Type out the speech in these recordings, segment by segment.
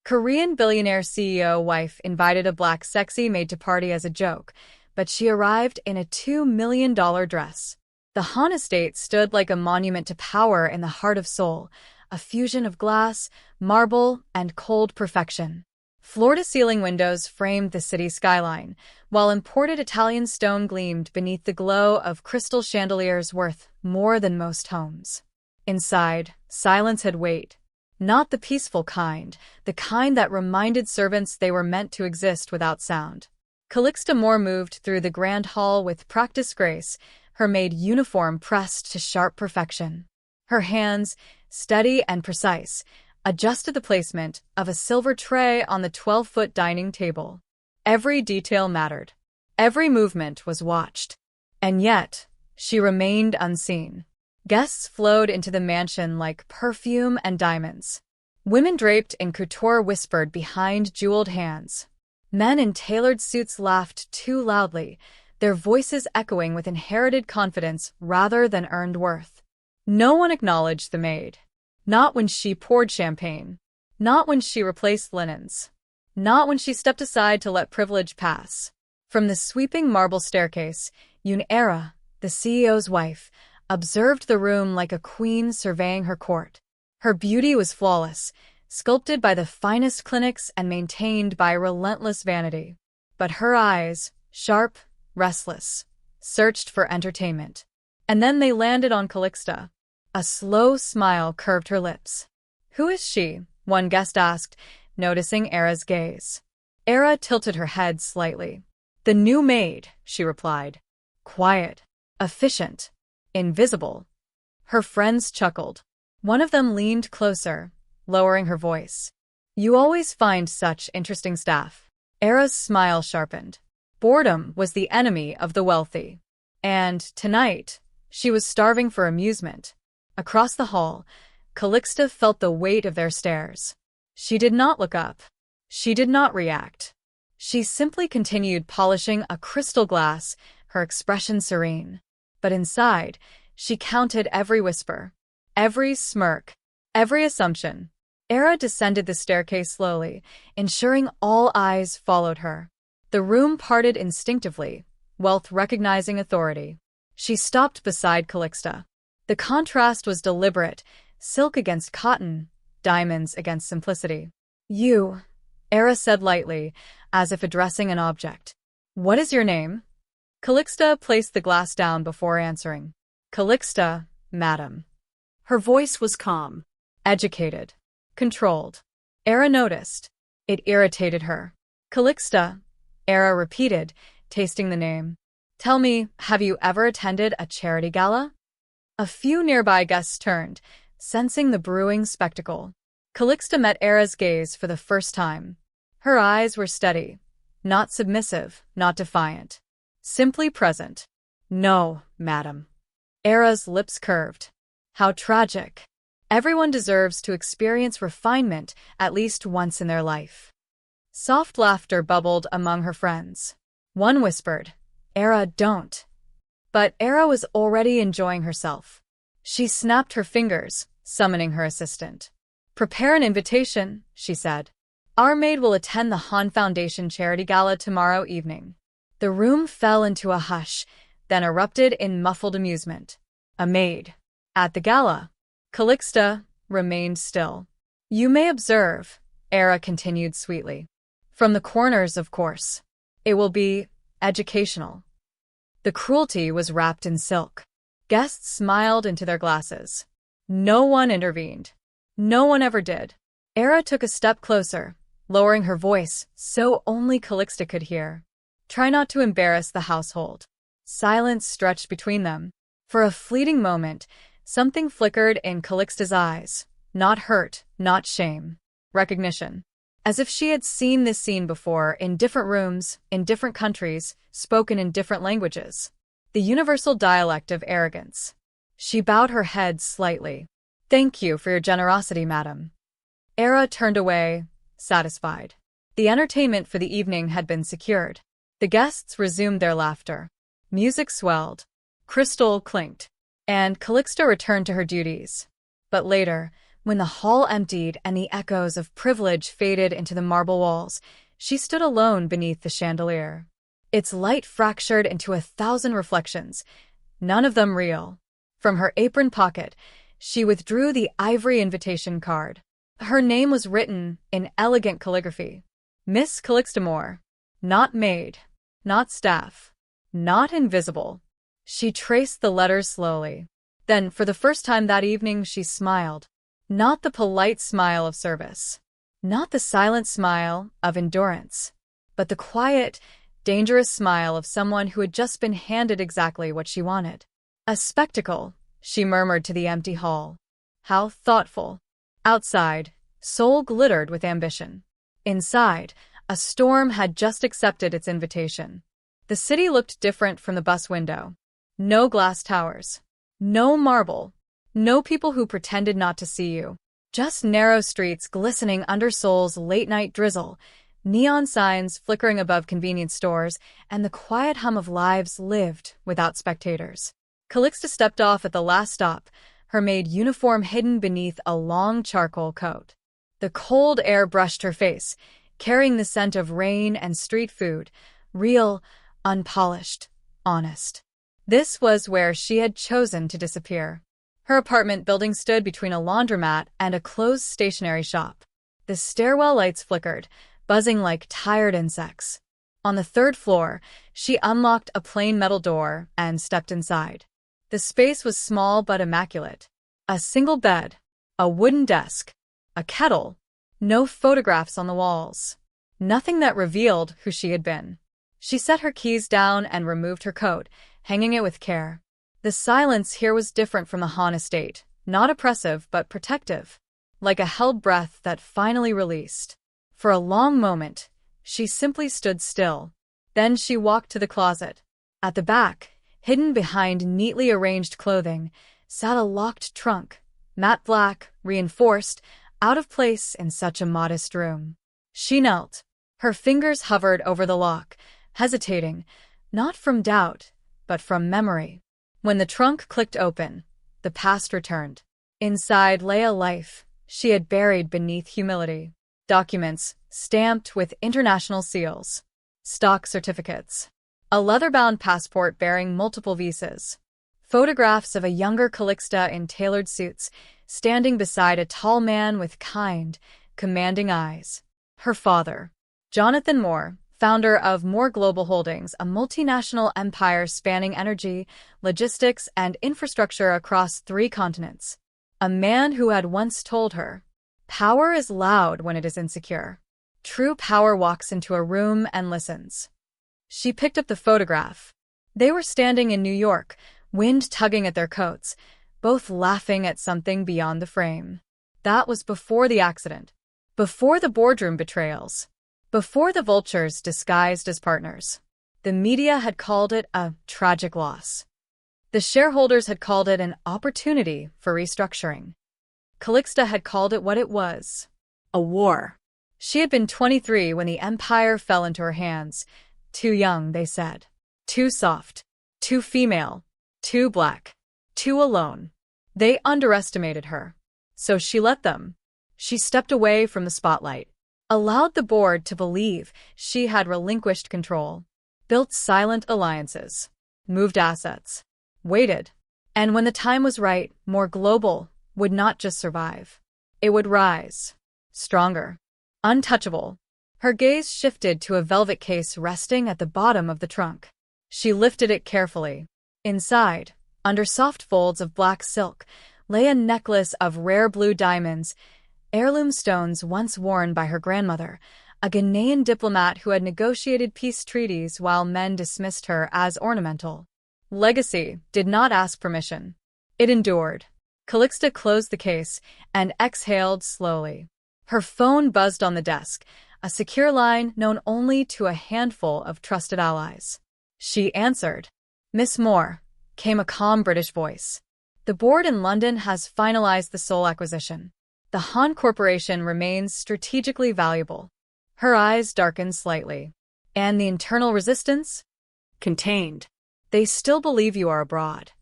Korean billionaire CEO wife invited a black sexy maid to party as a joke, but she arrived in a $2 million dress. The Han estate stood like a monument to power in the heart of Seoul, a fusion of glass, marble, and cold perfection. Floor-to-ceiling windows framed the city skyline, while imported Italian stone gleamed beneath the glow of crystal chandeliers worth more than most homes. Inside, silence had weight. Not the peaceful kind, the kind that reminded servants they were meant to exist without sound. Calixta Moore moved through the grand hall with practiced grace, her maid uniform pressed to sharp perfection. Her hands, steady and precise, adjusted the placement of a silver tray on the 12-foot dining table. Every detail mattered. Every movement was watched. And yet, she remained unseen. Guests flowed into the mansion like perfume and diamonds. Women draped in couture whispered behind jeweled hands. Men in tailored suits laughed too loudly, their voices echoing with inherited confidence rather than earned worth. No one acknowledged the maid. Not when she poured champagne. Not when she replaced linens. Not when she stepped aside to let privilege pass. From the sweeping marble staircase, Yoon Era, the CEO's wife, observed the room like a queen surveying her court. Her beauty was flawless, sculpted by the finest clinics and maintained by relentless vanity. But her eyes, sharp, restless, searched for entertainment. And then they landed on Calixta. A slow smile curved her lips. "Who is she?" one guest asked, noticing Era's gaze. Era tilted her head slightly. "The new maid," she replied. "Quiet, efficient, invisible." Her friends chuckled. One of them leaned closer, lowering her voice. "You always find such interesting staff." Era's smile sharpened. Boredom was the enemy of the wealthy. And, tonight, she was starving for amusement. Across the hall, Calixta felt the weight of their stares. She did not look up. She did not react. She simply continued polishing a crystal glass, her expression serene. But inside, she counted every whisper, every smirk, every assumption. Era descended the staircase slowly, ensuring all eyes followed her. The room parted instinctively, wealth recognizing authority. She stopped beside Calixta. The contrast was deliberate, silk against cotton, diamonds against simplicity. "You," Era said lightly, as if addressing an object. "What is your name?" Calixta placed the glass down before answering. "Calixta, madam." Her voice was calm, educated, controlled. Era noticed. It irritated her. "Calixta," Era repeated, tasting the name. "Tell me, have you ever attended a charity gala?" A few nearby guests turned, sensing the brewing spectacle. Calixta met Era's gaze for the first time. Her eyes were steady, not submissive, not defiant. Simply present. "No, madam." Era's lips curved. How tragic. Everyone deserves to experience refinement at least once in their life. Soft laughter bubbled among her friends. One whispered, "Era, don't." But Era was already enjoying herself. She snapped her fingers, summoning her assistant. "Prepare an invitation," she said. "Our maid will attend the Han Foundation charity gala tomorrow evening." The room fell into a hush, then erupted in muffled amusement. A maid. At the gala. Calixta remained still. "You may observe," Era continued sweetly. "From the corners, of course. It will be educational." The cruelty was wrapped in silk. Guests smiled into their glasses. No one intervened. No one ever did. Era took a step closer, lowering her voice so only Calixta could hear. "Try not to embarrass the household." Silence stretched between them. For a fleeting moment, something flickered in Calixta's eyes. Not hurt, not shame. Recognition. As if she had seen this scene before, in different rooms, in different countries, spoken in different languages. The universal dialect of arrogance. She bowed her head slightly. "Thank you for your generosity, madam." Era turned away, satisfied. The entertainment for the evening had been secured. The guests resumed their laughter. Music swelled. Crystal clinked. And Calixta returned to her duties. But later, When the hall emptied and the echoes of privilege faded into the marble walls, she stood alone beneath the chandelier. Its light fractured into 1,000 reflections, none of them real. From her apron pocket, she withdrew the ivory invitation card. Her name was written in elegant calligraphy. Miss Calixta Moore. Not Maid. Not Staff. Not Invisible. She traced the letters slowly. Then, for the first time that evening, she smiled. Not the polite smile of service. Not the silent smile of endurance. But the quiet, dangerous smile of someone who had just been handed exactly what she wanted. A spectacle, she murmured to the empty hall. How thoughtful. Outside, Seoul glittered with ambition. Inside, a storm had just accepted its invitation. The city looked different from the bus window. No glass towers. No marble. No people who pretended not to see you. Just narrow streets glistening under Seoul's late-night drizzle, neon signs flickering above convenience stores, and the quiet hum of lives lived without spectators. Calixta stepped off at the last stop, her maid uniform hidden beneath a long charcoal coat. The cold air brushed her face, carrying the scent of rain and street food, real, unpolished, honest. This was where she had chosen to disappear. Her apartment building stood between a laundromat and a closed stationery shop. The stairwell lights flickered, buzzing like tired insects. On the third floor, she unlocked a plain metal door and stepped inside. The space was small but immaculate. A single bed, a wooden desk, a kettle, no photographs on the walls. Nothing that revealed who she had been. She set her keys down and removed her coat, hanging it with care. The silence here was different from the Han estate, not oppressive but protective, like a held breath that finally released. For a long moment, she simply stood still. Then she walked to the closet. At the back, hidden behind neatly arranged clothing, sat a locked trunk, matte black, reinforced, out of place in such a modest room. She knelt. Her fingers hovered over the lock, hesitating, not from doubt, but from memory. When the trunk clicked open, the past returned. Inside lay a life she had buried beneath humility. Documents, stamped with international seals. Stock certificates. A leather-bound passport bearing multiple visas. Photographs of a younger Calixta in tailored suits, standing beside a tall man with kind, commanding eyes. Her father, Jonathan Moore, founder of Moore Global Holdings, a multinational empire spanning energy, logistics, and infrastructure across 3 continents. A man who had once told her, "Power is loud when it is insecure. True power walks into a room and listens." She picked up the photograph. They were standing in New York, wind tugging at their coats, both laughing at something beyond the frame. That was before the accident, before the boardroom betrayals, before the vultures disguised as partners. The media had called it a tragic loss. The shareholders had called it an opportunity for restructuring. Calixta had called it what it was, a war. She had been 23 when the empire fell into her hands. Too young, they said. Too soft. Too female. Too black. Too alone. They underestimated her. So she let them. She stepped away from the spotlight, allowed the board to believe she had relinquished control, built silent alliances, moved assets, waited. And when the time was right, More Global would not just survive. It would rise. Stronger. Untouchable. Her gaze shifted to a velvet case resting at the bottom of the trunk. She lifted it carefully. Inside, under soft folds of black silk, lay a necklace of rare blue diamonds, heirloom stones once worn by her grandmother, a Ghanaian diplomat who had negotiated peace treaties while men dismissed her as ornamental. Legacy did not ask permission. It endured. Calixta closed the case and exhaled slowly. Her phone buzzed on the desk, a secure line known only to a handful of trusted allies. She answered. "Miss Moore," came a calm British voice. "The board in London has finalized the Seoul acquisition. The Han Corporation remains strategically valuable." Her eyes darkened slightly. "And the internal resistance?" "Contained. They still believe you are abroad."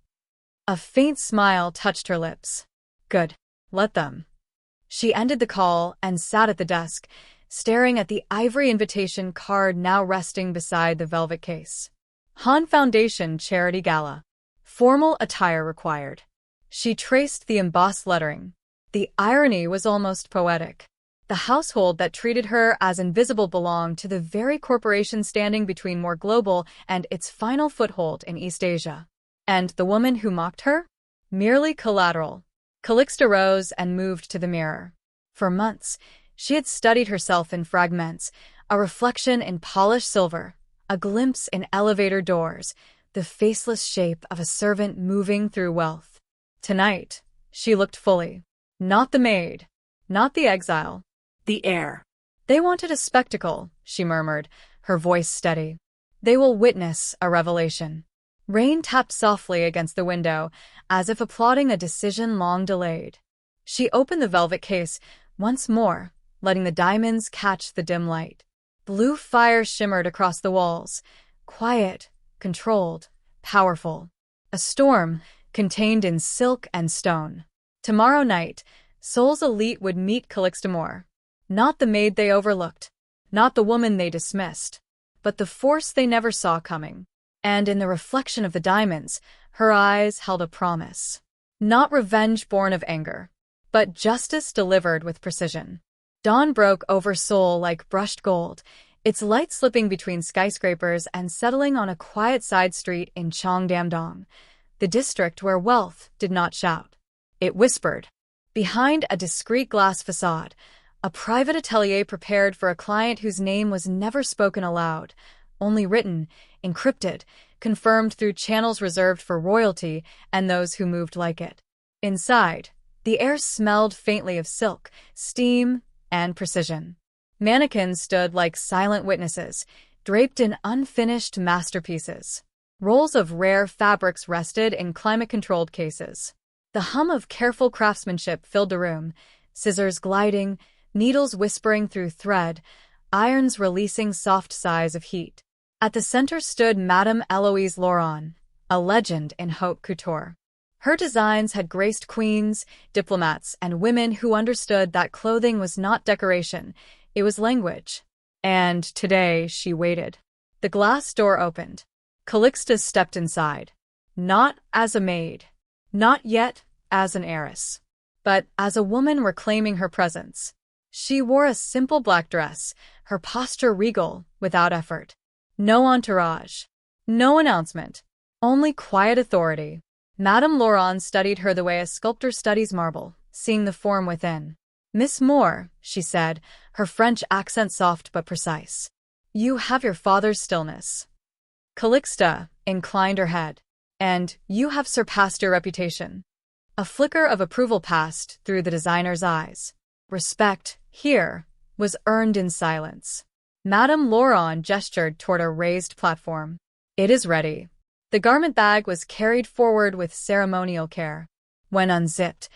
A faint smile touched her lips. "Good. Let them." She ended the call and sat at the desk, staring at the ivory invitation card now resting beside the velvet case. Han Foundation Charity Gala. Formal attire required. She traced the embossed lettering. The irony was almost poetic. The household that treated her as invisible belonged to the very corporation standing between more global and its final foothold in East Asia. And the woman who mocked her? Merely collateral. Calixta rose and moved to the mirror. For months, she had studied herself in fragments, a reflection in polished silver, a glimpse in elevator doors, the faceless shape of a servant moving through wealth. Tonight, she looked fully. Not the maid, not the exile, the heir. They wanted a spectacle, she murmured, her voice steady. They will witness a revelation. Rain tapped softly against the window, as if applauding a decision long delayed. She opened the velvet case once more, letting the diamonds catch the dim light. Blue fire shimmered across the walls, quiet, controlled, powerful. A storm contained in silk and stone. Tomorrow night, Seoul's elite would meet Calixta Moore. Not the maid they overlooked, not the woman they dismissed, but the force they never saw coming. And in the reflection of the diamonds, her eyes held a promise. Not revenge born of anger, but justice delivered with precision. Dawn broke over Seoul like brushed gold, its light slipping between skyscrapers and settling on a quiet side street in Cheongdam-dong, the district where wealth did not shout. It whispered. Behind a discreet glass facade, a private atelier prepared for a client whose name was never spoken aloud, only written, encrypted, confirmed through channels reserved for royalty and those who moved like it. Inside, the air smelled faintly of silk, steam, and precision. Mannequins stood like silent witnesses, draped in unfinished masterpieces. Rolls of rare fabrics rested in climate-controlled cases. The hum of careful craftsmanship filled the room, scissors gliding, needles whispering through thread, irons releasing soft sighs of heat. At the center stood Madame Eloise Laurent, a legend in haute couture. Her designs had graced queens, diplomats, and women who understood that clothing was not decoration, it was language. And today she waited. The glass door opened. Calixta stepped inside. Not as a maid. Not yet as an heiress. But as a woman reclaiming her presence. She wore a simple black dress, her posture regal, without effort. No entourage. No announcement. Only quiet authority. Madame Laurent studied her the way a sculptor studies marble, seeing the form within. "Miss Moore," she said, her French accent soft but precise. "You have your father's stillness." Calixta inclined her head. "And you have surpassed your reputation." A flicker of approval passed through the designer's eyes. Respect, here, was earned in silence. Madame Laurent gestured toward a raised platform. "It is ready." The garment bag was carried forward with ceremonial care. When unzipped,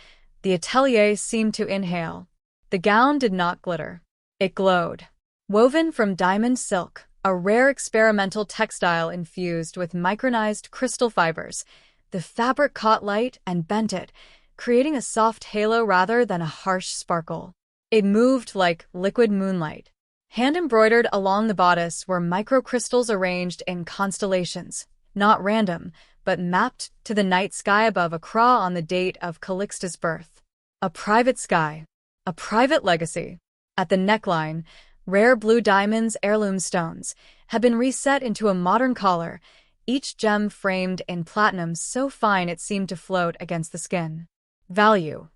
the atelier seemed to inhale. The gown did not glitter. It glowed. Woven from diamond silk, a rare experimental textile infused with micronized crystal fibers, the fabric caught light and bent it, creating a soft halo rather than a harsh sparkle. It moved like liquid moonlight. Hand-embroidered along the bodice were microcrystals arranged in constellations, not random, but mapped to the night sky above Accra on the date of Calixta's birth. A private sky. A private legacy. At the neckline, rare blue diamonds, heirloom stones, had been reset into a modern collar, each gem framed in platinum so fine it seemed to float against the skin. Value: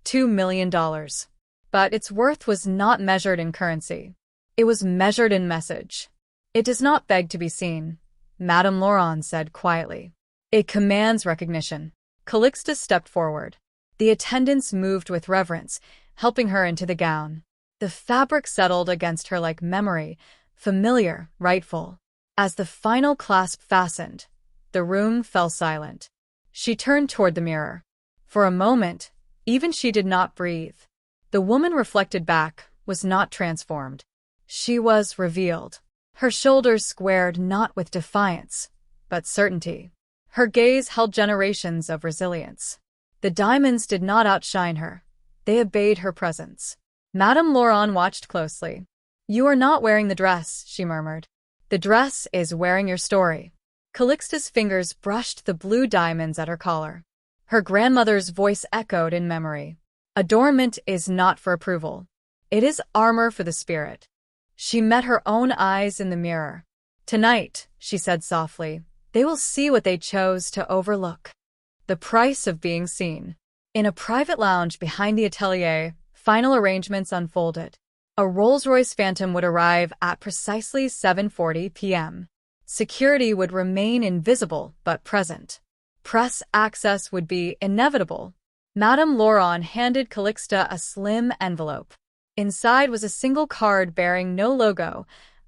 $2 million. But its worth was not measured in currency. It was measured in message. "It does not beg to be seen," Madame Laurent said quietly. "It commands recognition." Calixta stepped forward. The attendants moved with reverence, helping her into the gown. The fabric settled against her like memory, familiar, rightful. As the final clasp fastened, the room fell silent. She turned toward the mirror. For a moment, even she did not breathe. The woman reflected back was not transformed. She was revealed. Her shoulders squared not with defiance, but certainty. Her gaze held generations of resilience. The diamonds did not outshine her. They obeyed her presence. Madame Laurent watched closely. "You are not wearing the dress," she murmured. "The dress is wearing your story." Calixta's fingers brushed the blue diamonds at her collar. Her grandmother's voice echoed in memory. "Adornment is not for approval. It is armor for the spirit." She met her own eyes in the mirror. "Tonight," she said softly, "they will see what they chose to overlook. The price of being seen." In a private lounge behind the atelier, final arrangements unfolded. A Rolls-Royce Phantom would arrive at precisely 7:40 p.m. Security would remain invisible but present. Press access would be inevitable. Madame Laurent handed Calixta a slim envelope. Inside was a single card bearing no logo,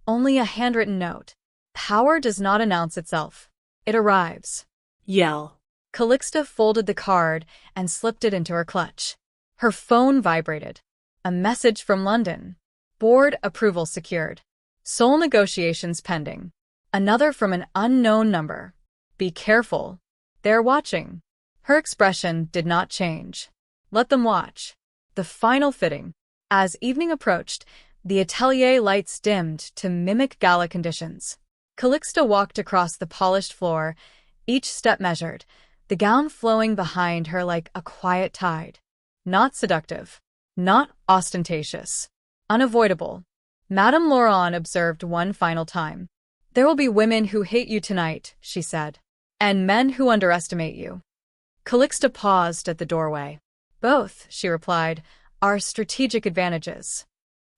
only a handwritten note. "Power does not announce itself. It arrives." Yell. Calixta folded the card and slipped it into her clutch. Her phone vibrated. A message from London. Board approval secured. Sole negotiations pending. Another from an unknown number. "Be careful. They're watching." Her expression did not change. Let them watch. The final fitting. As evening approached, the atelier lights dimmed to mimic gala conditions. Calixta walked across the polished floor, each step measured, the gown flowing behind her like a quiet tide. Not seductive. Not ostentatious. Unavoidable. Madame Laurent observed one final time. "There will be women who hate you tonight," she said. "And men who underestimate you." Calixta paused at the doorway. "Both," she replied, "are strategic advantages."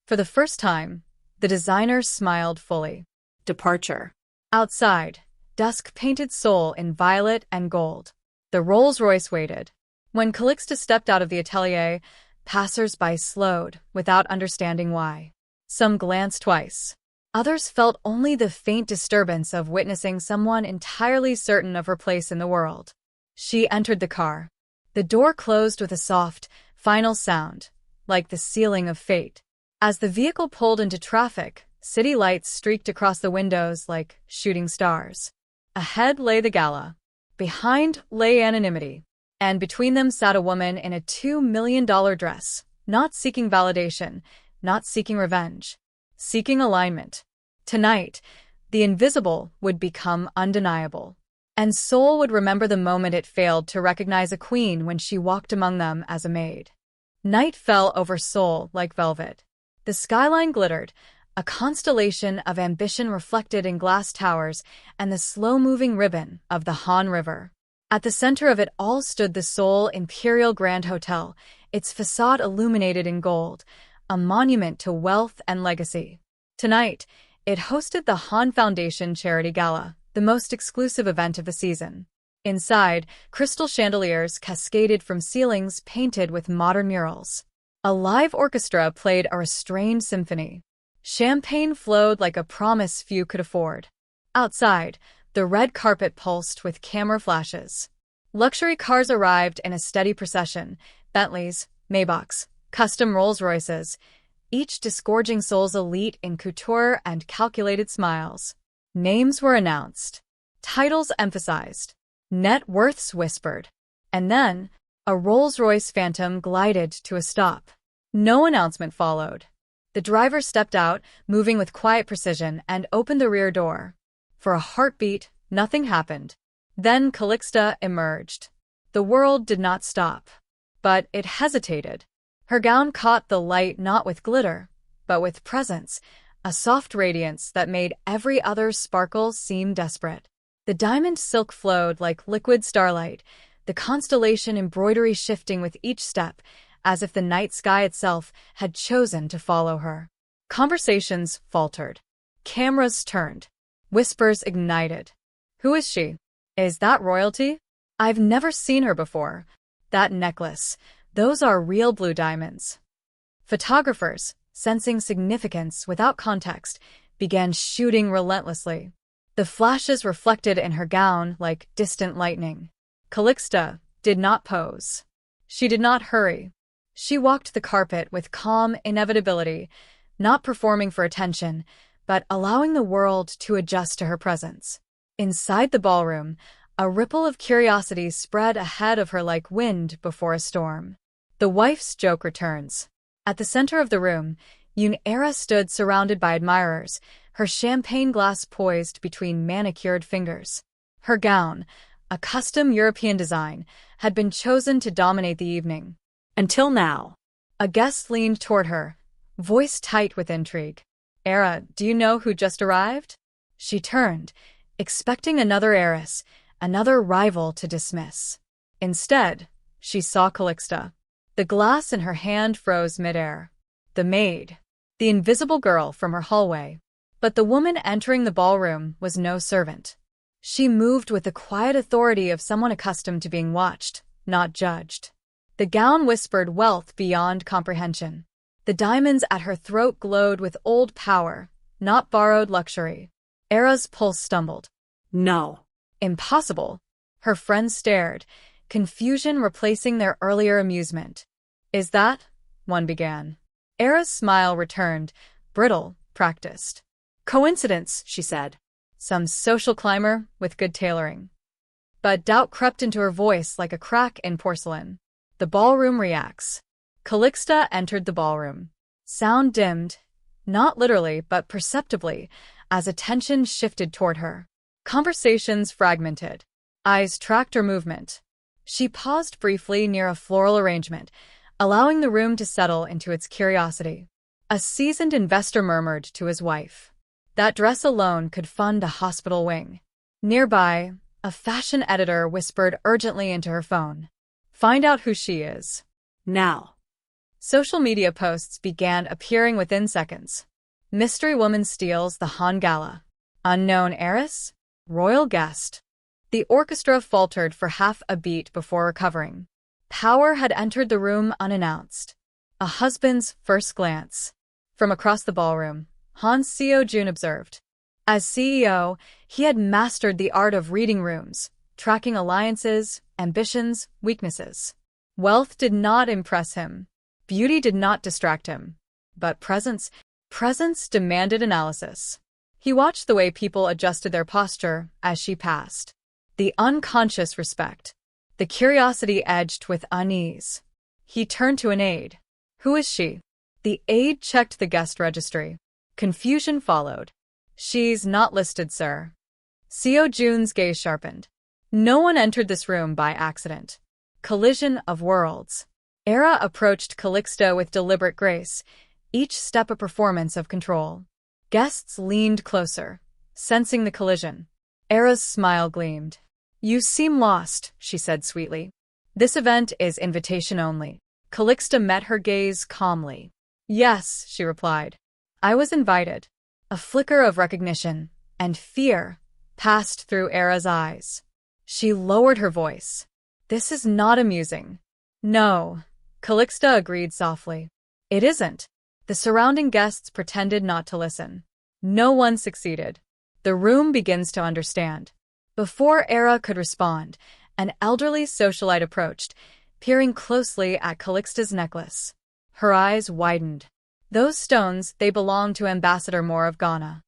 For the first time, the designer smiled fully. Departure. Outside, dusk painted Seoul in violet and gold. The Rolls-Royce waited. When Calixta stepped out of the atelier, passers-by slowed, without understanding why. Some glanced twice. Others felt only the faint disturbance of witnessing someone entirely certain of her place in the world. She entered the car. The door closed with a soft, final sound, like the sealing of fate. As the vehicle pulled into traffic, city lights streaked across the windows like shooting stars. Ahead lay the gala. Behind lay anonymity. And between them sat a woman in a $2 million dress, not seeking validation, not seeking revenge, seeking alignment. Tonight, the invisible would become undeniable. And Seoul would remember the moment it failed to recognize a queen when she walked among them as a maid. Night fell over Seoul like velvet. The skyline glittered, a constellation of ambition reflected in glass towers and the slow-moving ribbon of the Han River. At the center of it all stood the Seoul Imperial Grand Hotel, its facade illuminated in gold, a monument to wealth and legacy. Tonight, it hosted the Han Foundation Charity Gala, the most exclusive event of the season. Inside, crystal chandeliers cascaded from ceilings painted with modern murals. A live orchestra played a restrained symphony. Champagne flowed like a promise few could afford. Outside, the red carpet pulsed with camera flashes. Luxury cars arrived in a steady procession, Bentleys, Maybachs, custom Rolls-Royces, each disgorging Seoul's elite in couture and calculated smiles. Names were announced. Titles emphasized. Net worths whispered. And then, a Rolls-Royce Phantom glided to a stop. No announcement followed. The driver stepped out, moving with quiet precision, and opened the rear door. For a heartbeat, nothing happened. Then Calixta emerged. The world did not stop. But it hesitated. Her gown caught the light not with glitter, but with presence, a soft radiance that made every other sparkle seem desperate. The diamond silk flowed like liquid starlight, the constellation embroidery shifting with each step, as if the night sky itself had chosen to follow her. Conversations faltered. Cameras turned. Whispers ignited. "Who is she? Is that royalty? I've never seen her before. That necklace, those are real blue diamonds." Photographers, sensing significance without context, began shooting relentlessly. The flashes reflected in her gown like distant lightning. Calixta did not pose. She did not hurry. She walked the carpet with calm inevitability, not performing for attention, but allowing the world to adjust to her presence. Inside the ballroom, a ripple of curiosity spread ahead of her like wind before a storm. The wife's joke returns. At the center of the room, Era stood surrounded by admirers, her champagne glass poised between manicured fingers. Her gown, a custom European design, had been chosen to dominate the evening. Until now. A guest leaned toward her, voice tight with intrigue. Era, do you know who just arrived? She turned, expecting another heiress, another rival to dismiss. Instead, she saw Calixta. The glass in her hand froze midair. The maid. The invisible girl from her hallway. But the woman entering the ballroom was no servant. She moved with the quiet authority of someone accustomed to being watched, not judged. The gown whispered wealth beyond comprehension. The diamonds at her throat glowed with old power, not borrowed luxury. Era's pulse stumbled. No. Impossible. Her friends stared, confusion replacing their earlier amusement. Is that? One began. Era's smile returned, brittle, practiced. Coincidence, she said. Some social climber with good tailoring. But doubt crept into her voice like a crack in porcelain. The ballroom reacts. Calixta entered the ballroom. Sound dimmed, not literally but perceptibly, as attention shifted toward her. Conversations fragmented. Eyes tracked her movement. She paused briefly near a floral arrangement, allowing the room to settle into its curiosity. A seasoned investor murmured to his wife. That dress alone could fund a hospital wing. Nearby, a fashion editor whispered urgently into her phone. Find out who she is. Now. Social media posts began appearing within seconds. Mystery woman steals the Han Gala. Unknown heiress? Royal guest. The orchestra faltered for half a beat before recovering. Power had entered the room unannounced. A husband's first glance. From across the ballroom, Han's Seo-jun observed. As CEO, he had mastered the art of reading rooms, tracking alliances, ambitions, weaknesses. Wealth did not impress him. Beauty did not distract him. But presence demanded analysis. He watched the way people adjusted their posture as she passed. The unconscious respect. The curiosity edged with unease. He turned to an aide. Who is she? The aide checked the guest registry. Confusion followed. She's not listed, sir. Seo-jun's gaze sharpened. No one entered this room by accident. Collision of worlds. Era approached Calixta with deliberate grace, each step a performance of control. Guests leaned closer, sensing the collision. Era's smile gleamed. You seem lost, she said sweetly. This event is invitation only. Calixta met her gaze calmly. Yes, she replied. I was invited. A flicker of recognition and fear passed through Era's eyes. She lowered her voice. This is not amusing. No, Calixta agreed softly. It isn't. The surrounding guests pretended not to listen. No one succeeded. The room begins to understand. Before Era could respond, an elderly socialite approached, peering closely at Calixta's necklace. Her eyes widened. Those stones, they belonged to Ambassador Moore of Ghana.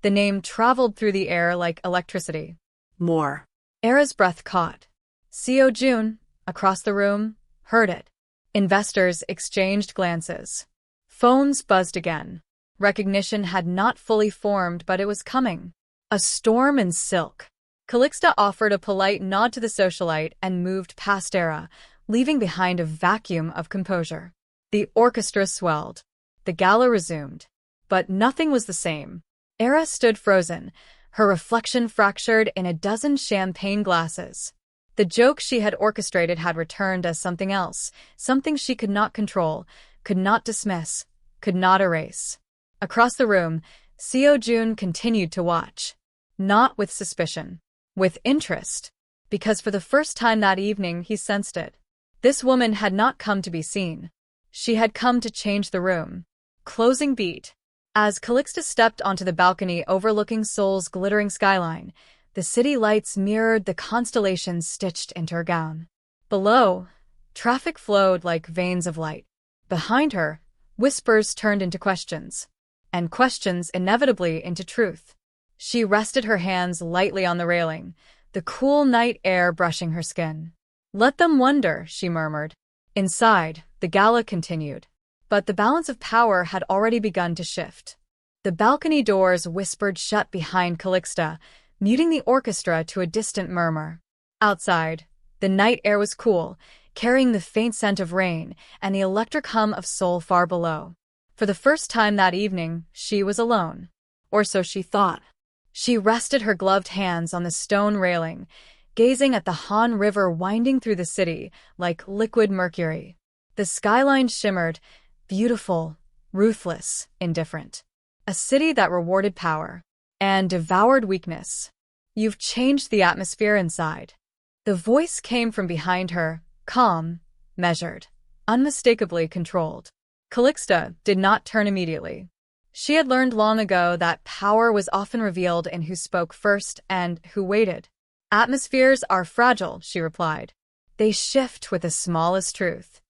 The name traveled through the air like electricity. More. Era's breath caught. Seo-jun, across the room, heard it. Investors exchanged glances. Phones buzzed again. Recognition had not fully formed, but it was coming. A storm in silk. Calixta offered a polite nod to the socialite and moved past Era, leaving behind a vacuum of composure. The orchestra swelled. The gala resumed. But nothing was the same. Era stood frozen, her reflection fractured in a dozen champagne glasses. The joke she had orchestrated had returned as something else, something she could not control, could not dismiss, could not erase. Across the room, Seo-jun continued to watch. Not with suspicion. With interest. Because for the first time that evening he sensed it. This woman had not come to be seen. She had come to change the room. Closing beat. As Calixta stepped onto the balcony overlooking Seoul's glittering skyline, the city lights mirrored the constellations stitched into her gown. Below, traffic flowed like veins of light. Behind her, whispers turned into questions. And questions inevitably into truth. She rested her hands lightly on the railing, the cool night air brushing her skin. Let them wonder, she murmured. Inside, The gala continued. But the balance of power had already begun to shift. The balcony doors whispered shut behind Calixta, muting the orchestra to a distant murmur. Outside, the night air was cool, carrying the faint scent of rain and the electric hum of soul far below. For the first time that evening, she was alone. Or so she thought. She rested her gloved hands on the stone railing, gazing at the Han River winding through the city like liquid mercury. The skyline shimmered, beautiful, ruthless, indifferent. A city that rewarded power and devoured weakness. You've changed the atmosphere inside. The voice came from behind her, calm, measured, unmistakably controlled. Calixta did not turn immediately. She had learned long ago that power was often revealed in who spoke first and who waited. Atmospheres are fragile, she replied. They shift with the smallest truth.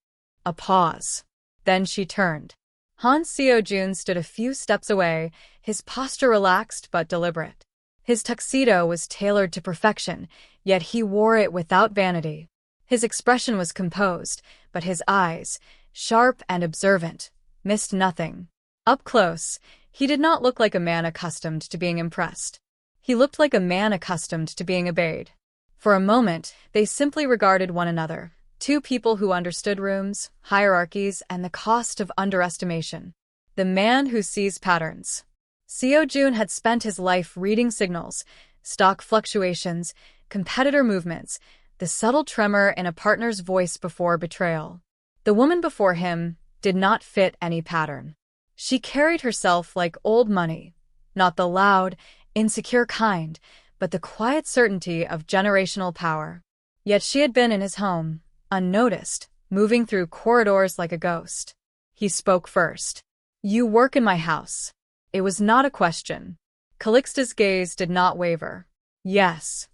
A pause. Then she turned. Han Seo-jun stood a few steps away, his posture relaxed but deliberate. His tuxedo was tailored to perfection, yet he wore it without vanity. His expression was composed, but his eyes, sharp and observant, missed nothing. Up close, he did not look like a man accustomed to being impressed. He looked like a man accustomed to being obeyed. For a moment, they simply regarded one another, two people who understood rooms, hierarchies, and the cost of underestimation. The man who sees patterns. Seo-jun had spent his life reading signals, stock fluctuations, competitor movements, the subtle tremor in a partner's voice before betrayal. The woman before him did not fit any pattern. She carried herself like old money, not the loud, insecure kind, but the quiet certainty of generational power. Yet she had been in his home, unnoticed, moving through corridors like a ghost. He spoke first. You work in my house. It was not a question. Calixta's gaze did not waver. Yes.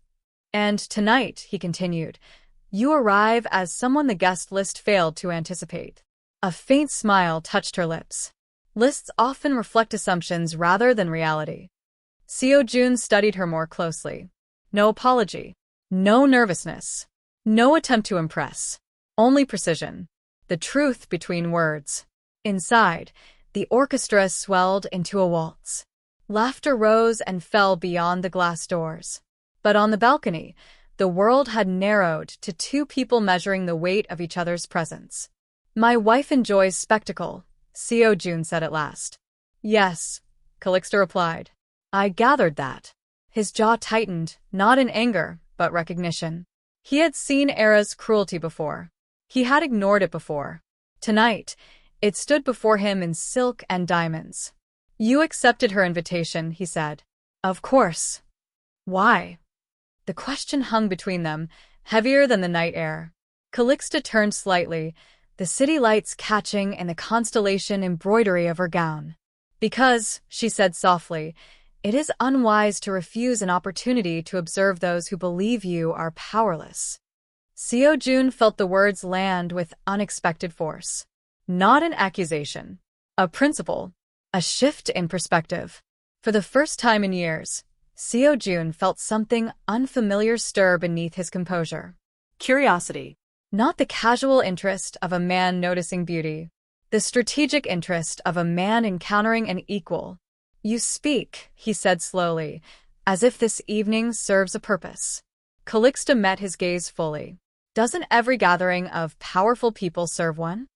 And tonight, he continued, you arrive as someone the guest list failed to anticipate. A faint smile touched her lips. Lists often reflect assumptions rather than reality. Seo-jun studied her more closely. No apology. No nervousness. No attempt to impress. Only precision. The truth between words. Inside, the orchestra swelled into a waltz. Laughter rose and fell beyond the glass doors. But on the balcony, the world had narrowed to two people measuring the weight of each other's presence. My wife enjoys spectacle, Seo-jun said at last. Yes, Calixta replied. I gathered that. His jaw tightened, not in anger, but recognition. He had seen Era's cruelty before. He had ignored it before. Tonight, it stood before him in silk and diamonds. You accepted her invitation, he said. Of course. Why? The question hung between them, heavier than the night air. Calixta turned slightly, the city lights catching in the constellation embroidery of her gown. Because, she said softly, it is unwise to refuse an opportunity to observe those who believe you are powerless. Seo-jun felt the words land with unexpected force. Not an accusation. A principle. A shift in perspective. For the first time in years, Seo-jun felt something unfamiliar stir beneath his composure. Curiosity. Not the casual interest of a man noticing beauty. The strategic interest of a man encountering an equal. You speak, he said slowly, as if this evening serves a purpose. Calixta met his gaze fully. Doesn't every gathering of powerful people serve one?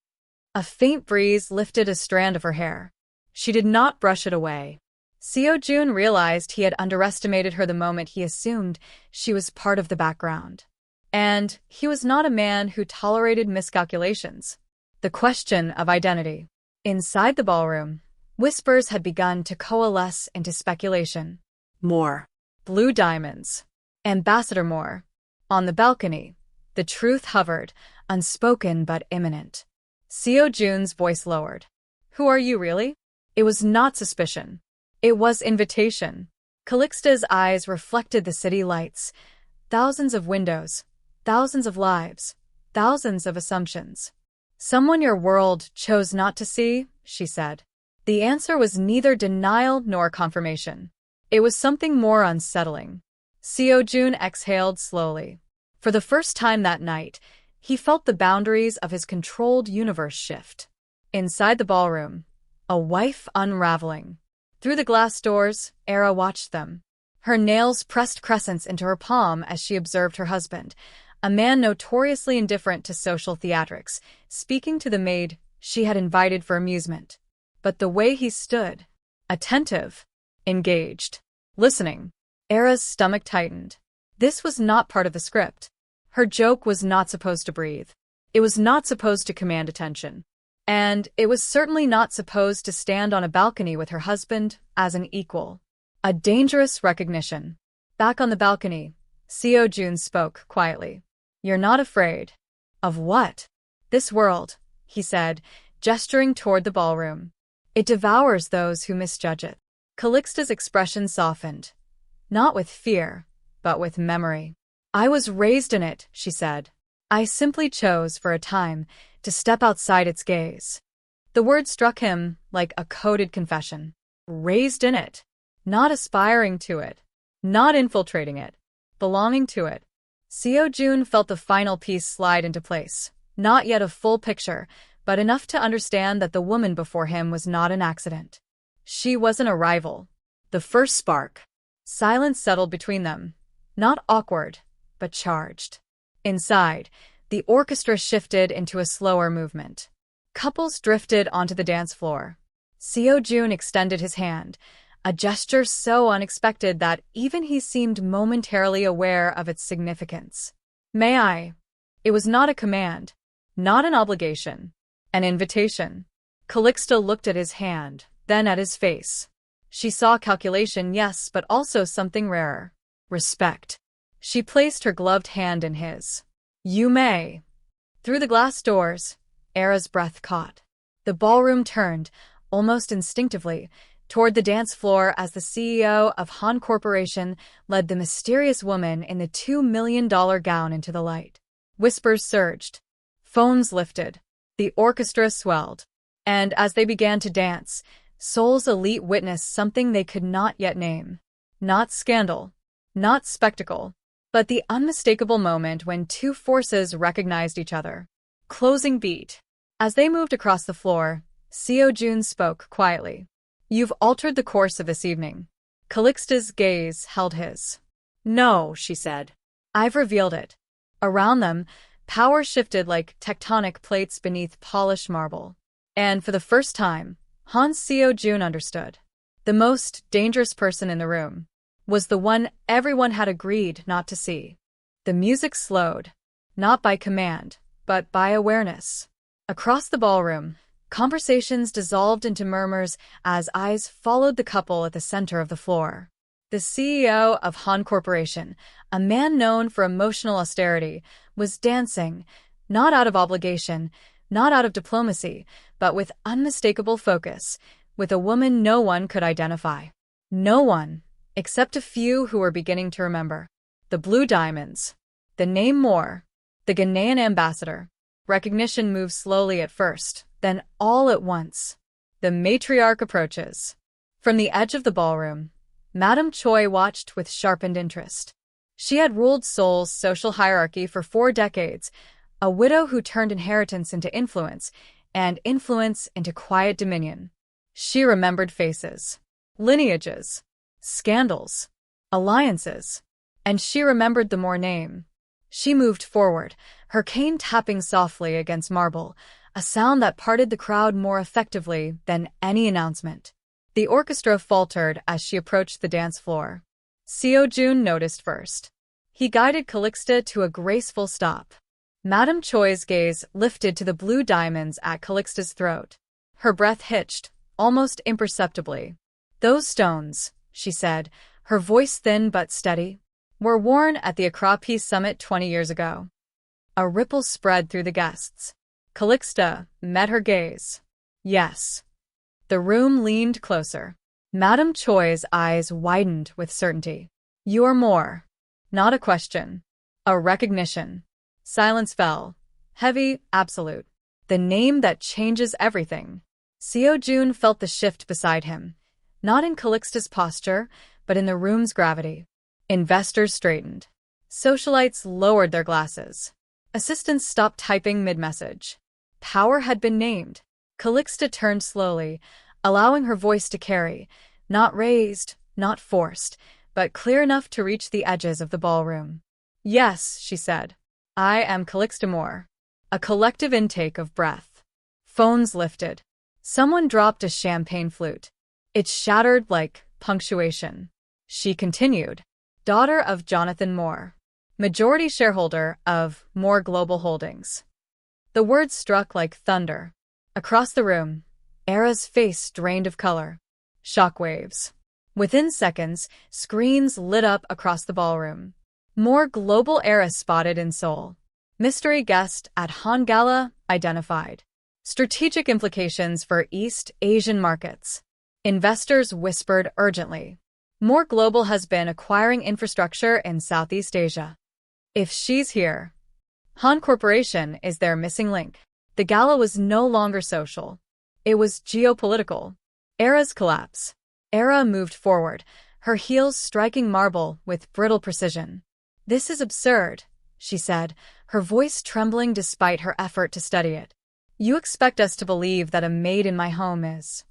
A faint breeze lifted a strand of her hair. She did not brush it away. Seo-jun realized he had underestimated her the moment he assumed she was part of the background. And he was not a man who tolerated miscalculations. The question of identity. Inside the ballroom, whispers had begun to coalesce into speculation. More. Blue diamonds. Ambassador Moore. On the balcony, the truth hovered, unspoken but imminent. Seo-jun's voice lowered. Who are you really? It was not suspicion. It was invitation. Calixta's eyes reflected the city lights. Thousands of windows. Thousands of lives. Thousands of assumptions. Someone your world chose not to see, she said. The answer was neither denial nor confirmation. It was something more unsettling. Seo-jun exhaled slowly. For the first time that night, He felt the boundaries of his controlled universe shift. Inside the ballroom, a wife unraveling. Through the glass doors, Era watched them. Her nails pressed crescents into her palm as she observed her husband, a man notoriously indifferent to social theatrics, speaking to the maid she had invited for amusement. But the way he stood, attentive, engaged, listening, Era's stomach tightened. This was not part of the script. Her joke was not supposed to breathe. It was not supposed to command attention. And it was certainly not supposed to stand on a balcony with her husband as an equal. A dangerous recognition. Back on the balcony, Seo Jun spoke quietly. "You're not afraid." "Of what?" "This world," he said, gesturing toward the ballroom. "It devours those who misjudge it." Calixta's expression softened. Not with fear, but with memory. "I was raised in it," she said. "I simply chose, for a time, to step outside its gaze." The word struck him like a coded confession. Raised in it. Not aspiring to it. Not infiltrating it. Belonging to it. Seo Jun felt the final piece slide into place. Not yet a full picture, but enough to understand that the woman before him was not an accident. She wasn't a rival. The first spark. Silence settled between them. Not awkward, but charged. Inside, the orchestra shifted into a slower movement. Couples drifted onto the dance floor. Seo Jun extended his hand, a gesture so unexpected that even he seemed momentarily aware of its significance. "May I?" It was not a command, not an obligation, an invitation. Calixta looked at his hand, then at his face. She saw calculation, yes, but also something rarer. Respect. She placed her gloved hand in his. "You may." Through the glass doors, Era's breath caught. The ballroom turned, almost instinctively, toward the dance floor as the CEO of Han Corporation led the mysterious woman in the $2 million gown into the light. Whispers surged. Phones lifted. The orchestra swelled. And as they began to dance, Seoul's elite witnessed something they could not yet name. Not scandal. Not spectacle. But the unmistakable moment when two forces recognized each other. Closing beat. As they moved across the floor, Seo Jun spoke quietly. "You've altered the course of this evening." Calixta's gaze held his. "No," she said. "I've revealed it." Around them, power shifted like tectonic plates beneath polished marble. And for the first time, Han Seo Jun understood. The most dangerous person in the room was the one everyone had agreed not to see. The music slowed, not by command, but by awareness. Across the ballroom, conversations dissolved into murmurs as eyes followed the couple at the center of the floor. The CEO of Han Corporation, a man known for emotional austerity, was dancing, not out of obligation, not out of diplomacy, but with unmistakable focus, with a woman no one could identify. No one, except a few who were beginning to remember. The Blue Diamonds. The name Moore. The Ghanaian ambassador. Recognition moved slowly at first, then all at once. The matriarch approaches. From the edge of the ballroom, Madame Choi watched with sharpened interest. She had ruled Seoul's social hierarchy for 4 decades, a widow who turned inheritance into influence, and influence into quiet dominion. She remembered faces, lineages, scandals, alliances, and she remembered the Moore name. She moved forward, her cane tapping softly against marble, a sound that parted the crowd more effectively than any announcement. The orchestra faltered as she approached the dance floor. Seo Jun noticed first. He guided Calixta to a graceful stop. Madame Choi's gaze lifted to the blue diamonds at Calixta's throat. Her breath hitched, almost imperceptibly. "Those stones," she said, her voice thin but steady, "were worn at the Accra Peace Summit 20 years ago." A ripple spread through the guests. Calixta met her gaze. "Yes." The room leaned closer. Madame Choi's eyes widened with certainty. "You're more." Not a question. A recognition. Silence fell. Heavy, absolute. The name that changes everything. Seo Jun felt the shift beside him. Not in Calixta's posture, but in the room's gravity. Investors straightened. Socialites lowered their glasses. Assistants stopped typing mid-message. Power had been named. Calixta turned slowly, allowing her voice to carry, not raised, not forced, but clear enough to reach the edges of the ballroom. "Yes," she said. "I am Calixta Moore." A collective intake of breath. Phones lifted. Someone dropped a champagne flute. It shattered like punctuation. She continued. "Daughter of Jonathan Moore. Majority shareholder of Moore Global Holdings." The words struck like thunder. Across the room, Era's face drained of color. Shockwaves. Within seconds, screens lit up across the ballroom. More global Era spotted in Seoul. Mystery guest at Han Gala identified. Strategic implications for East Asian markets. Investors whispered urgently. More Global has been acquiring infrastructure in Southeast Asia. If she's here, Han Corporation is their missing link. The gala was no longer social. It was geopolitical. Era's collapse. Era moved forward, her heels striking marble with brittle precision. "This is absurd," she said, her voice trembling despite her effort to steady it. "You expect us to believe that a maid in my home is—"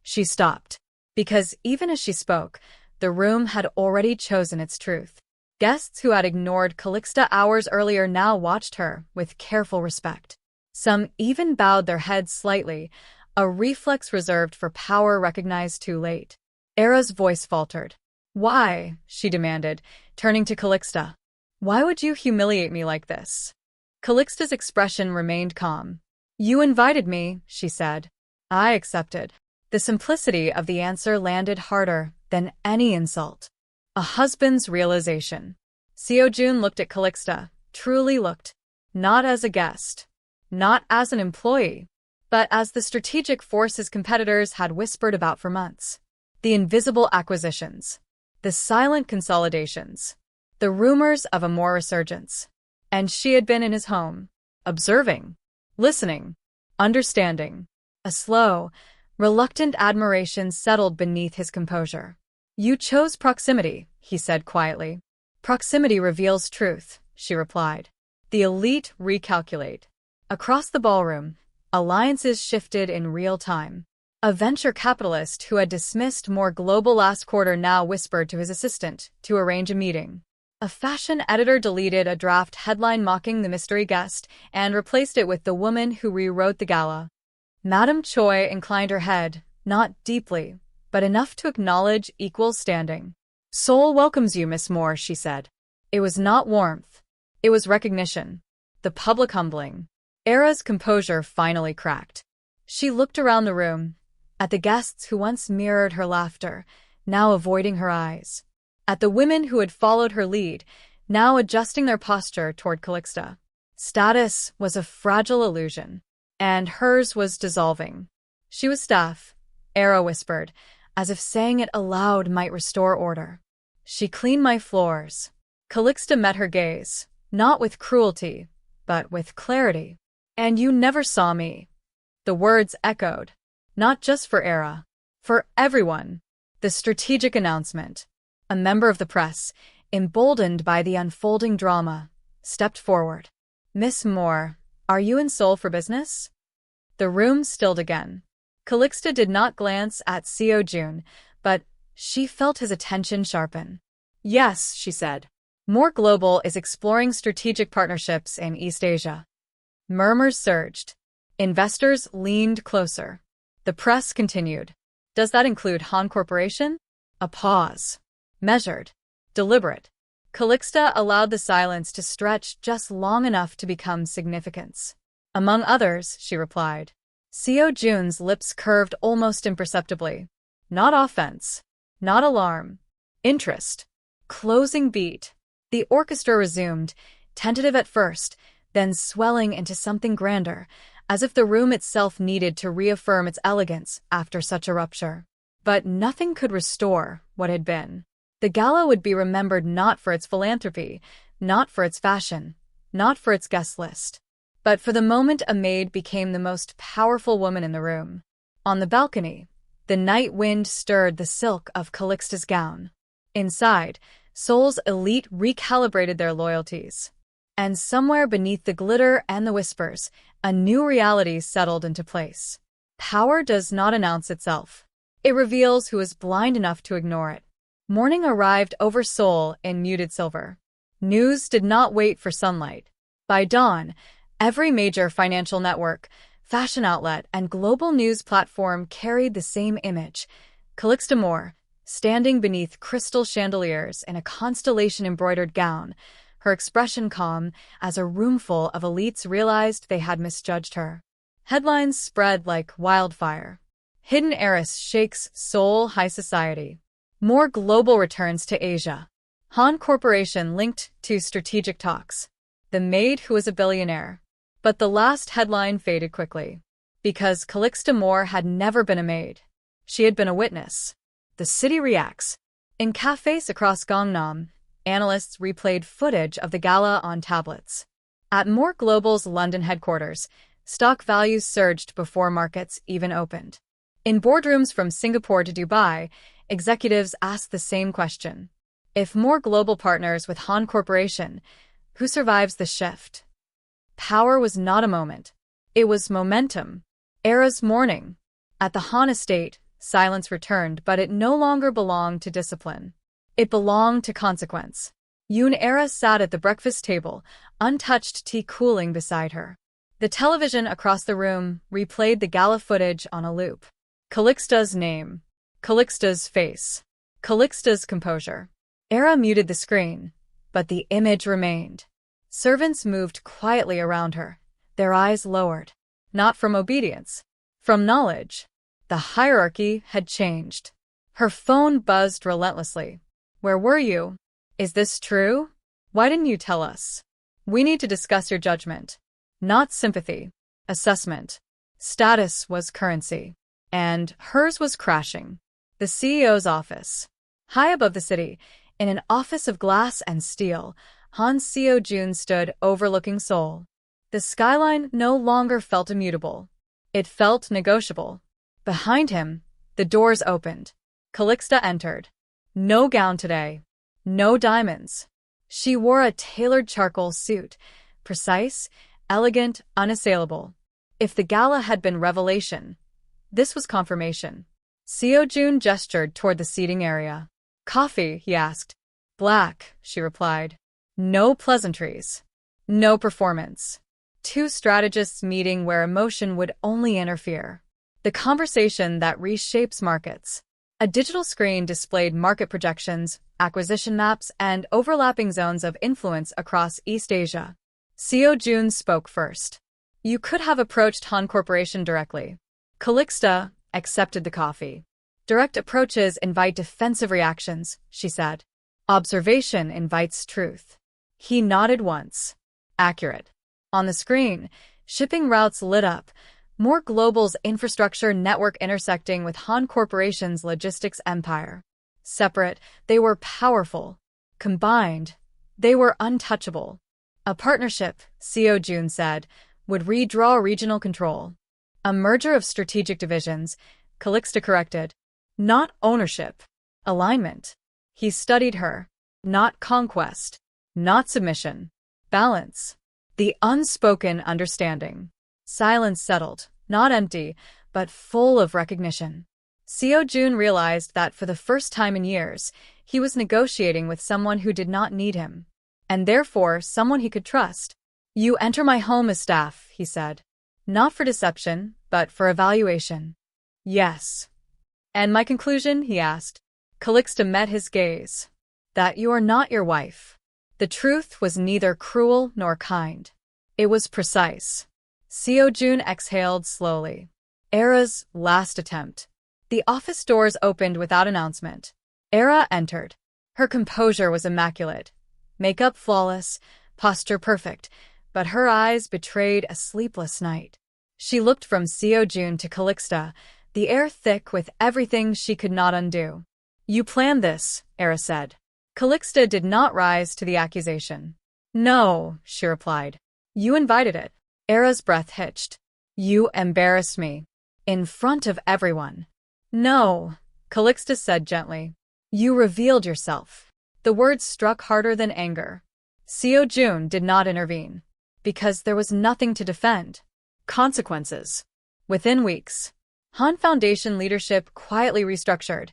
She stopped, because even as she spoke, the room had already chosen its truth. Guests who had ignored Calixta hours earlier now watched her with careful respect. Some even bowed their heads slightly, a reflex reserved for power recognized too late. Era's voice faltered. "Why?" she demanded, turning to Calixta. "Why would you humiliate me like this?" Calixta's expression remained calm. "You invited me," she said. "I accepted." The simplicity of the answer landed harder than any insult. A husband's realization. Seo-jun looked at Calixta, truly looked. Not as a guest. Not as an employee. But as the strategic force his competitors had whispered about for months. The invisible acquisitions. The silent consolidations. The rumors of a more resurgence. And she had been in his home. Observing. Listening. Understanding. A slow, reluctant admiration settled beneath his composure. "You chose proximity," he said quietly. "Proximity reveals truth," she replied. The elite recalculate. Across the ballroom, alliances shifted in real time. A venture capitalist who had dismissed More Global last quarter now whispered to his assistant to arrange a meeting. A fashion editor deleted a draft headline mocking the mystery guest and replaced it with the woman who rewrote the gala. Madame Choi inclined her head, not deeply, but enough to acknowledge equal standing. "Seoul welcomes you, Miss Moore," she said. It was not warmth. It was recognition. The public humbling. Era's composure finally cracked. She looked around the room, at the guests who once mirrored her laughter, now avoiding her eyes. At the women who had followed her lead, now adjusting their posture toward Calixta. Status was a fragile illusion, and hers was dissolving. "She was staff," Era whispered, as if saying it aloud might restore order. "She cleaned my floors." Calixta met her gaze, not with cruelty, but with clarity. "And you never saw me." The words echoed, not just for Era, for everyone. The strategic announcement. A member of the press, emboldened by the unfolding drama, stepped forward. "Miss Moore, are you in Seoul for business?" The room stilled again. Calixta did not glance at Seo-jun, but she felt his attention sharpen. "Yes," she said. "More Global is exploring strategic partnerships in East Asia." Murmurs surged. Investors leaned closer. The press continued. "Does that include Han Corporation?" A pause. Measured. Deliberate. Calixta allowed the silence to stretch just long enough to become significance. "Among others," she replied. Seo-jun's lips curved almost imperceptibly. Not offense. Not alarm. Interest. Closing beat. The orchestra resumed, tentative at first, then swelling into something grander, as if the room itself needed to reaffirm its elegance after such a rupture. But nothing could restore what had been. The gala would be remembered not for its philanthropy, not for its fashion, not for its guest list, but for the moment a maid became the most powerful woman in the room. On the balcony, the night wind stirred the silk of Calixta's gown. Inside, Seoul's elite recalibrated their loyalties. And somewhere beneath the glitter and the whispers, a new reality settled into place. Power does not announce itself. It reveals who is blind enough to ignore it. Morning arrived over Seoul in muted silver. News did not wait for sunlight. By dawn, every major financial network, fashion outlet, and global news platform carried the same image. Calixta Moore, standing beneath crystal chandeliers in a constellation-embroidered gown, her expression calm as a roomful of elites realized they had misjudged her. Headlines spread like wildfire. Hidden heiress shakes Seoul high society. More global returns to Asia. Han Corporation linked to strategic talks. The Maid who was a billionaire. But the last headline faded quickly. Because Calixta Moore had never been a maid. She had been a witness. The city reacts. In cafes across Gangnam, analysts replayed footage of the gala on tablets. At Moore Global's London headquarters, stock values surged before markets even opened. In boardrooms from Singapore to Dubai, executives asked the same question. If Moore Global partners with Han Corporation, who survives the shift? Power was not a moment. It was momentum. Era's morning. At the Han estate, silence returned, but it no longer belonged to discipline. It belonged to consequence. Yoon Era sat at the breakfast table, untouched tea cooling beside her. The television across the room replayed the gala footage on a loop. Calixta's name. Calixta's face. Calixta's composure. Era muted the screen, but the image remained. Servants moved quietly around her, their eyes lowered. Not from obedience. From knowledge. The hierarchy had changed. Her phone buzzed relentlessly. Where were you? Is this true? Why didn't you tell us? We need to discuss your judgment. Not sympathy. Assessment. Status was currency. And hers was crashing. The CEO's office. High above the city, in an office of glass and steel, Han Seo-jun stood overlooking Seoul. The skyline no longer felt immutable. It felt negotiable. Behind him, the doors opened. Calixta entered. No gown today. No diamonds. She wore a tailored charcoal suit, precise, elegant, unassailable. If the gala had been revelation, this was confirmation. Seo-jun gestured toward the seating area. Coffee, he asked. Black, she replied. No pleasantries. No performance. Two strategists meeting where emotion would only interfere. The conversation that reshapes markets. A digital screen displayed market projections, acquisition maps, and overlapping zones of influence across East Asia. Seo-jun spoke first. You could have approached Han Corporation directly. Calixta accepted the coffee. Direct approaches invite defensive reactions, she said. Observation invites truth. He nodded once. Accurate. On the screen, shipping routes lit up, Moore Global's infrastructure network intersecting with Han Corporation's logistics empire. Separate, they were powerful. Combined, they were untouchable. A partnership, Seo-jun said, would redraw regional control. A merger of strategic divisions, Calixta corrected. Not ownership. Alignment. He studied her. Not conquest. Not submission. Balance. The unspoken understanding. Silence settled, not empty, but full of recognition. Seo-jun realized that for the first time in years, he was negotiating with someone who did not need him. And therefore, someone he could trust. You enter my home as staff, he said. Not for deception, but for evaluation. Yes. And my conclusion, he asked. Calixta met his gaze. That you are not your wife. The truth was neither cruel nor kind. It was precise. Seo-jun exhaled slowly. Era's last attempt. The office doors opened without announcement. Era entered. Her composure was immaculate. Makeup flawless, posture perfect, but her eyes betrayed a sleepless night. She looked from Seo-jun to Calixta, the air thick with everything she could not undo. You planned this, Era said. Calixta did not rise to the accusation. No, she replied. You invited it. Era's breath hitched. You embarrassed me. In front of everyone. No, Calixta said gently. You revealed yourself. The words struck harder than anger. Seo-jun did not intervene, because there was nothing to defend. Consequences. Within weeks, Han Foundation leadership quietly restructured.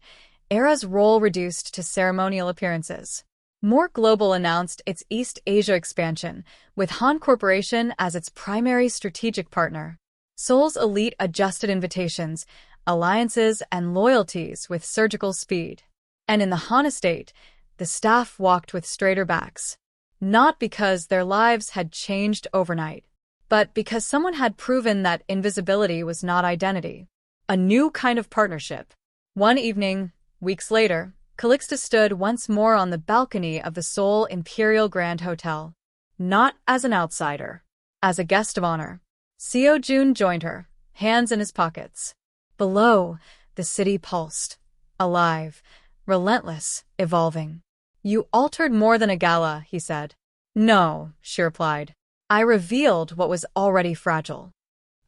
ERA's role reduced to ceremonial appearances. More Global announced its East Asia expansion, with Han Corporation as its primary strategic partner. Seoul's elite adjusted invitations, alliances, and loyalties with surgical speed. And in the Han estate, the staff walked with straighter backs. Not because their lives had changed overnight, but because someone had proven that invisibility was not identity. A new kind of partnership. One evening, weeks later, Calixta stood once more on the balcony of the Seoul Imperial Grand Hotel. Not as an outsider, as a guest of honor. Seo-jun joined her, hands in his pockets. Below, the city pulsed. Alive, relentless, evolving. You altered more than a gala, he said. No, she replied. I revealed what was already fragile.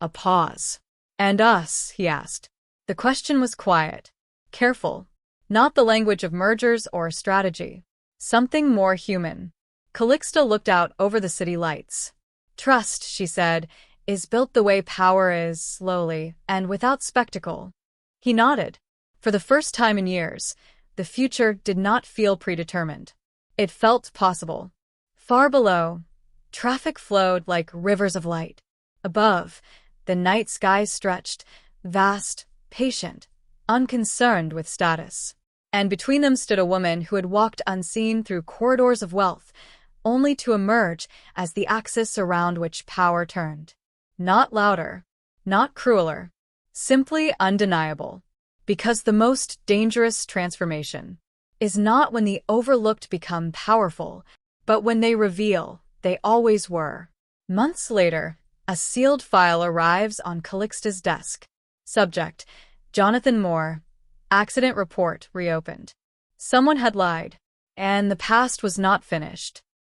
A pause. And us, he asked. The question was quiet, careful, not the language of mergers or strategy. Something more human. Calixta looked out over the city lights. Trust, she said, is built the way power is, slowly, and without spectacle. He nodded. For the first time in years, the future did not feel predetermined. It felt possible. Far below, traffic flowed like rivers of light. Above, the night sky stretched, vast, patient, unconcerned with status. And between them stood a woman who had walked unseen through corridors of wealth, only to emerge as the axis around which power turned. Not louder, not crueler, simply undeniable. Because the most dangerous transformation is not when the overlooked become powerful, but when they reveal they always were. Months later, a sealed file arrives on Calixta's desk. Subject: Jonathan Moore. Accident report reopened. Someone had lied, and the past was not finished.